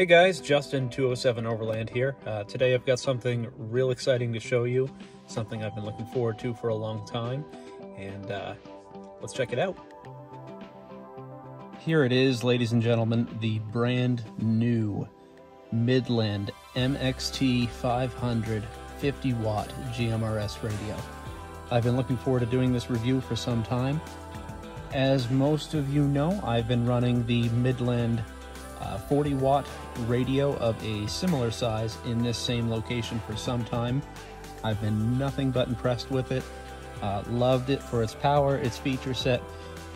Hey guys, Justin 207 Overland here. Today I've got something real exciting to show you, something I've been looking forward to for a long time, and let's check it out. Here it is, ladies and gentlemen, the brand new Midland MXT500 50-watt GMRS radio. I've been looking forward to doing this review for some time. As most of you know, I've been running the Midland 40-watt radio of a similar size in this same location for some time. I've been nothing but impressed with it. Loved it for its power, its feature set,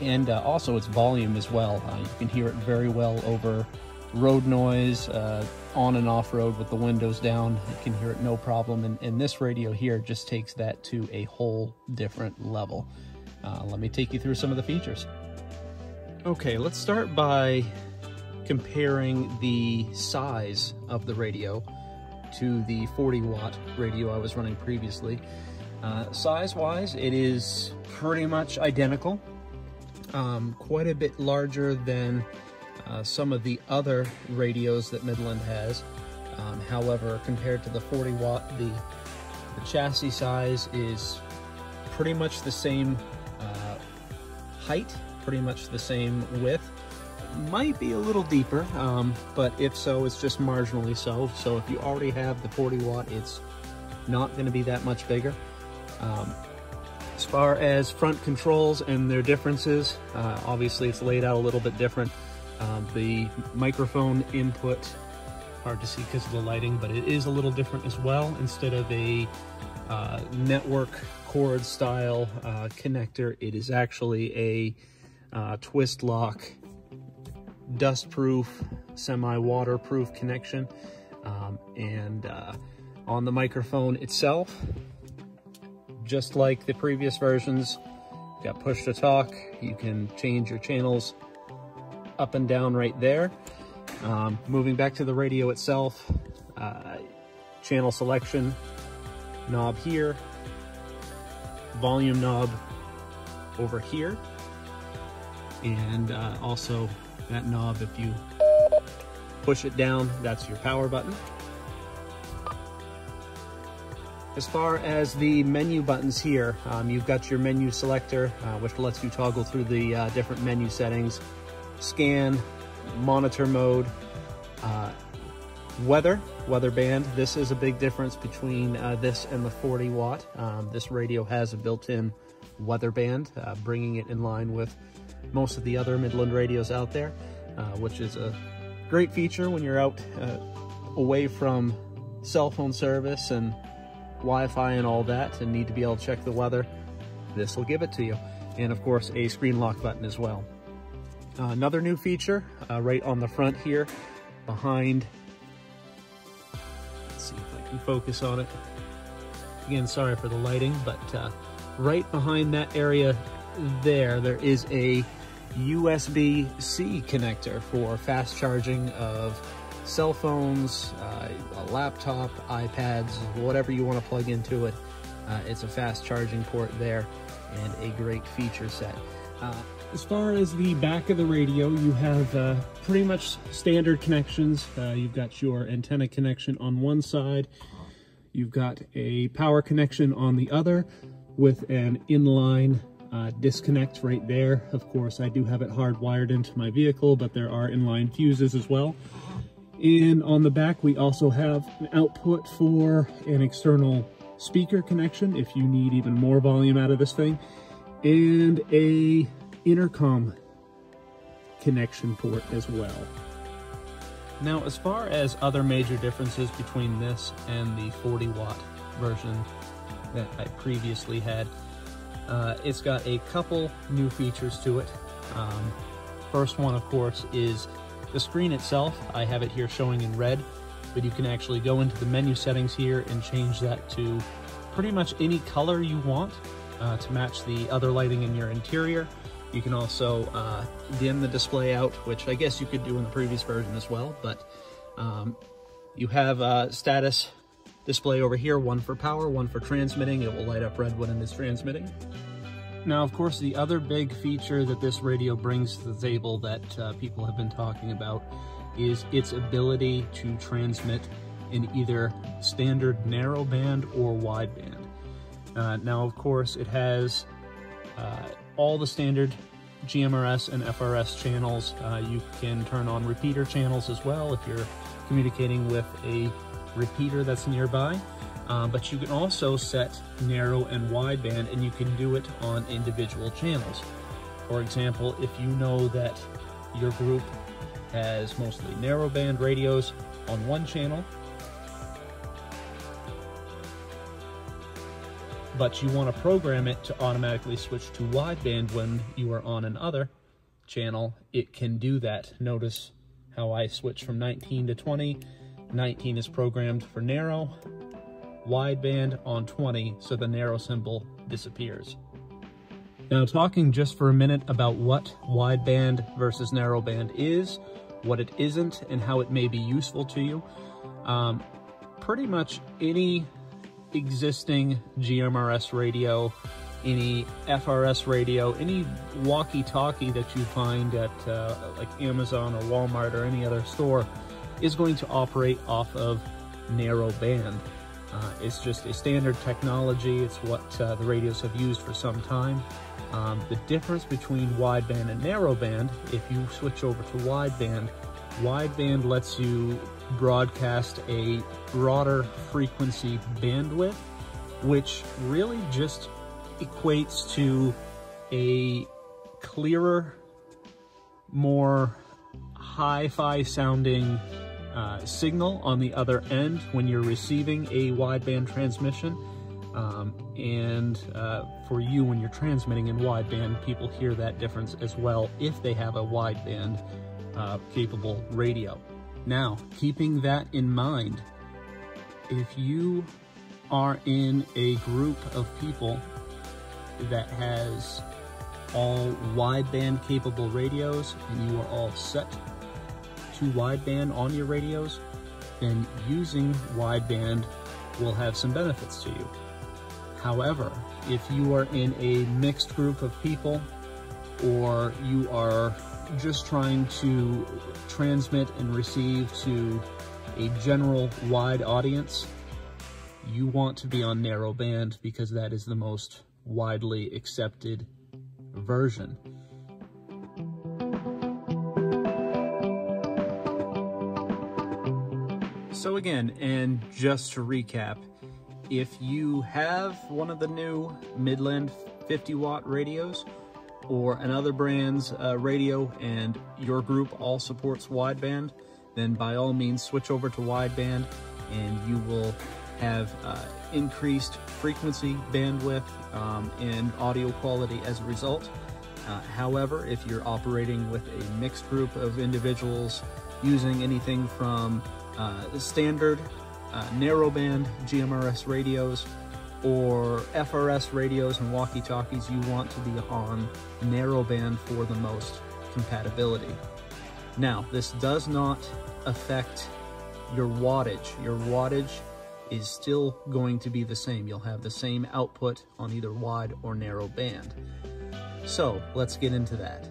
and also its volume as well. You can hear it very well over road noise, on and off road with the windows down. You can hear it no problem, and this radio here just takes that to a whole different level. Let me take you through some of the features. Okay, let's start by comparing the size of the radio to the 40-watt radio I was running previously. Size-wise, it is pretty much identical. Quite a bit larger than some of the other radios that Midland has. However, compared to the 40-watt, the chassis size is pretty much the same height, pretty much the same width. Might be a little deeper, but if so, it's just marginally so. So if you already have the 40-watt, it's not going to be that much bigger. As far as front controls and their differences, obviously it's laid out a little bit different. The microphone input, hard to see because of the lighting, but it is a little different as well. Instead of a network cord style connector, it is actually a twist lock, dust-proof, semi-waterproof connection. And on the microphone itself, just like the previous versions, got push to talk. You can change your channels up and down right there. Moving back to the radio itself, channel selection knob here, volume knob over here, and also that knob, if you push it down, that's your power button. As far as the menu buttons here, you've got your menu selector, which lets you toggle through the different menu settings, scan, monitor mode, weather band. This is a big difference between this and the 40-watt. This radio has a built-in weather band, bringing it in line with most of the other Midland radios out there, which is a great feature when you're out away from cell phone service and Wi-Fi and all that and need to be able to check the weather. This will give it to you. And of course, a screen lock button as well. Another new feature right on the front here, behind, let's see if I can focus on it. Again, sorry for the lighting, but right behind that area there is a USB-C connector for fast charging of cell phones, a laptop, iPads, whatever you want to plug into it. It's a fast charging port there and a great feature set. As far as the back of the radio, you have pretty much standard connections. You've got your antenna connection on one side, you've got a power connection on the other with an inline disconnect right there. Of course, I do have it hardwired into my vehicle, but there are inline fuses as well. And on the back, we also have an output for an external speaker connection if you need even more volume out of this thing, and a intercom connection port as well. Now, as far as other major differences between this and the 40-watt version that I previously had, it's got a couple new features to it. First one, of course, is the screen itself. I have it here showing in red, but you can actually go into the menu settings here and change that to pretty much any color you want to match the other lighting in your interior. You can also dim the display out, which I guess you could do in the previous version as well, but you have a status display over here, one for power, one for transmitting. It will light up red when it is transmitting. Now, of course, the other big feature that this radio brings to the table that people have been talking about is its ability to transmit in either standard narrowband or wideband. Now, of course, it has all the standard GMRS and FRS channels. You can turn on repeater channels as well if you're communicating with a repeater that's nearby. But you can also set narrow and wideband, and you can do it on individual channels. For example, if you know that your group has mostly narrowband radios on one channel, but you want to program it to automatically switch to wideband when you are on another channel, it can do that. Notice how I switch from 19 to 20. 19 is programmed for narrow, wideband on 20, so the narrow symbol disappears. Now, talking just for a minute about what wideband versus narrowband is, what it isn't, and how it may be useful to you. Pretty much any existing GMRS radio, any FRS radio, any walkie-talkie that you find at like Amazon or Walmart or any other store is going to operate off of narrowband. It's just a standard technology. It's what the radios have used for some time. The difference between wideband and narrowband, if you switch over to wideband, wideband lets you broadcast a broader frequency bandwidth, which really just equates to a clearer, more hi-fi sounding signal on the other end when you're receiving a wideband transmission. For you, when you're transmitting in wideband, people hear that difference as well if they have a wideband capable radio. Now, keeping that in mind, if you are in a group of people that has all wideband capable radios and you are all set to wideband on your radios, then using wideband will have some benefits to you. However, if you are in a mixed group of people, or you are just trying to transmit and receive to a general wide audience, you want to be on narrowband because that is the most widely accepted version. So again, and just to recap, if you have one of the new Midland 50-watt radios or another brand's radio and your group all supports wideband, then by all means switch over to wideband and you will have increased frequency bandwidth and audio quality as a result. However, if you're operating with a mixed group of individuals using anything from standard narrowband GMRS radios or FRS radios and walkie-talkies, you want to be on narrowband for the most compatibility. Now, this does not affect your wattage. Your wattage is still going to be the same. You'll have the same output on either wide or narrow band. So let's get into that.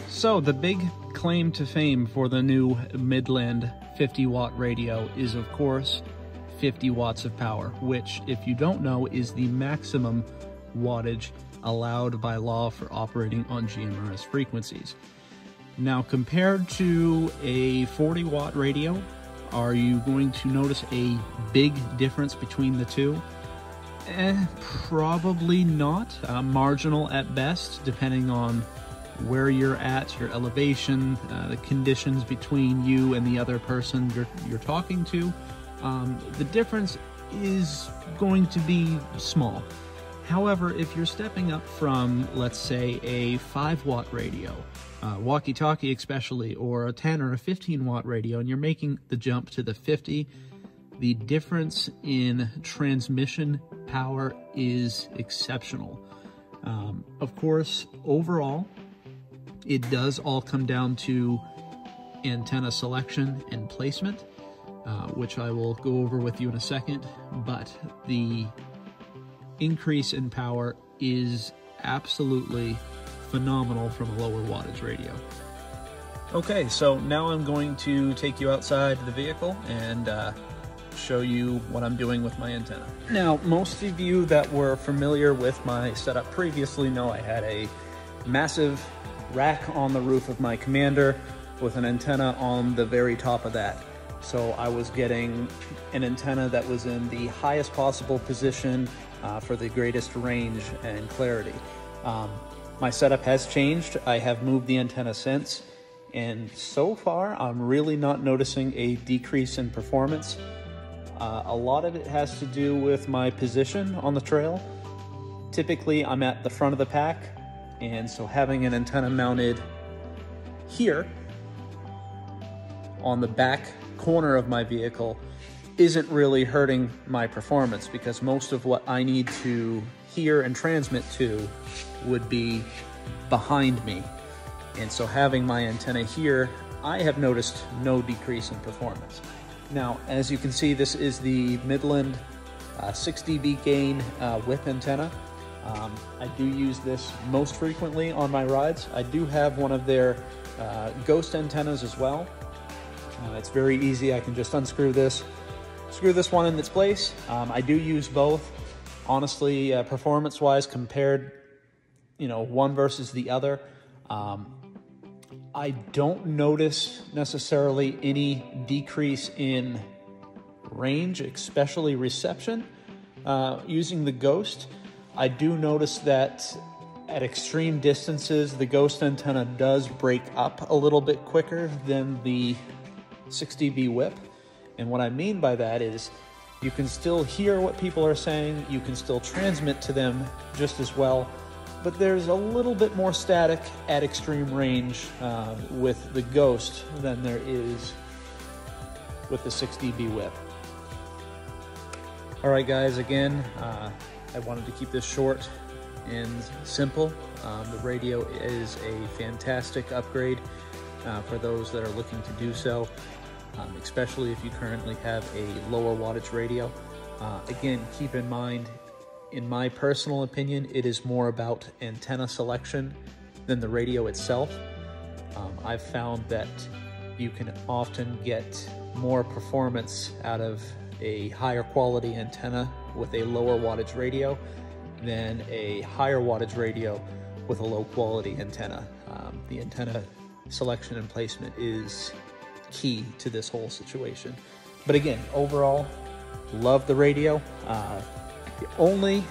So the big claim to fame for the new Midland 50-watt radio is, of course, 50 watts of power, which, if you don't know, is the maximum wattage allowed by law for operating on GMRS frequencies. Now, compared to a 40-watt radio, are you going to notice a big difference between the two? Probably not. Marginal at best, depending on where you're at, your elevation, the conditions between you and the other person you're talking to. The difference is going to be small. However, if you're stepping up from, let's say, a 5-watt radio, walkie-talkie especially, or a 10 or a 15-watt radio, and you're making the jump to the 50, the difference in transmission power is exceptional. Of course, overall, it does all come down to antenna selection and placement, which I will go over with you in a second, but the increase in power is absolutely phenomenal from a lower wattage radio. Okay, so now I'm going to take you outside the vehicle and show you what I'm doing with my antenna. Now, most of you that were familiar with my setup previously know I had a massive rack on the roof of my Commander with an antenna on the very top of that. So I was getting an antenna that was in the highest possible position for the greatest range and clarity. My setup has changed. I have moved the antenna since, and so far I'm really not noticing a decrease in performance. A lot of it has to do with my position on the trail. Typically I'm at the front of the pack, and so having an antenna mounted here on the back corner of my vehicle isn't really hurting my performance, because most of what I need to hear and transmit to would be behind me. And so having my antenna here, I have noticed no decrease in performance. Now, as you can see, this is the Midland 6 dB gain width antenna. I do use this most frequently on my rides. I do have one of their ghost antennas as well. It's very easy. I can just unscrew this, screw this one in its place. I do use both. Honestly, performance-wise, compared, one versus the other, I don't notice necessarily any decrease in range, especially reception. Using the Ghost, I do notice that at extreme distances, the Ghost antenna does break up a little bit quicker than the 6 dB whip. And what I mean by that is you can still hear what people are saying, you can still transmit to them just as well, but there's a little bit more static at extreme range with the Ghost than there is with the 6 dB whip. All right, guys, again, I wanted to keep this short and simple. The radio is a fantastic upgrade for those that are looking to do so, especially if you currently have a lower wattage radio. Again, keep in mind, in my personal opinion, it is more about antenna selection than the radio itself. I've found that you can often get more performance out of a higher quality antenna with a lower wattage radio than a higher wattage radio with a low quality antenna. The antenna selection and placement is key to this whole situation. But again, overall, love the radio. I'm going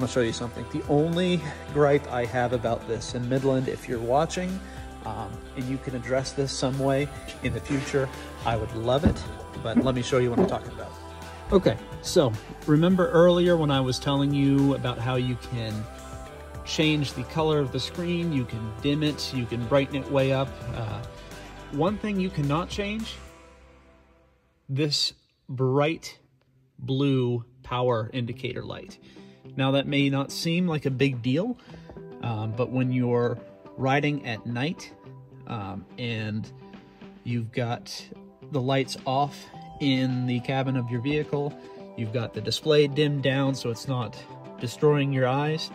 to show you something. The only gripe I have about this, in Midland, if you're watching and you can address this some way in the future, I would love it, but let me show you what I'm talking about. Okay, so remember earlier when I was telling you about how you can change the color of the screen, you can dim it, you can brighten it way up. One thing you cannot change, this bright blue power indicator light. Now that may not seem like a big deal, but when you're riding at night and you've got the lights off in the cabin of your vehicle, you've got the display dimmed down so it's not destroying your eyes,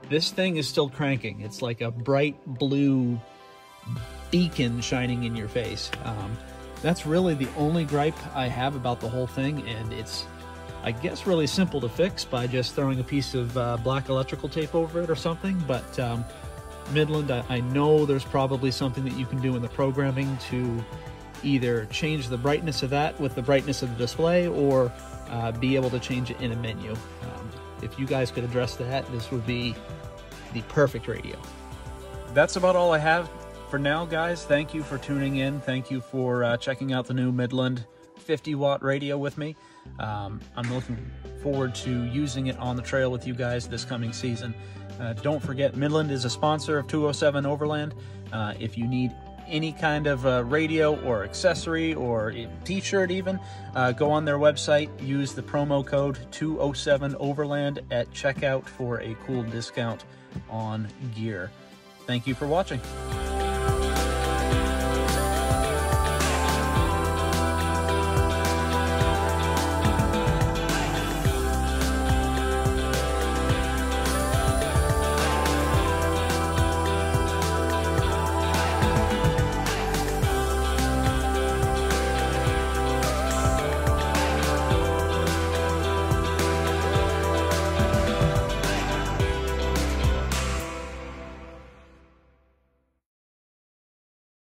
this thing is still cranking. It's like a bright blue beacon shining in your face. That's really the only gripe I have about the whole thing, and it's, I guess, really simple to fix by just throwing a piece of black electrical tape over it or something. But Midland, I know there's probably something that you can do in the programming to either change the brightness of that with the brightness of the display, or be able to change it in a menu. If you guys could address that, this would be the perfect radio. That's about all I have for now, guys. Thank you for tuning in. Thank you for checking out the new Midland 50-watt radio with me. I'm looking forward to using it on the trail with you guys this coming season. Don't forget, Midland is a sponsor of 207 Overland. If you need any kind of radio or accessory or t-shirt even, go on their website, use the promo code 207 Overland at checkout for a cool discount on gear. Thank you for watching.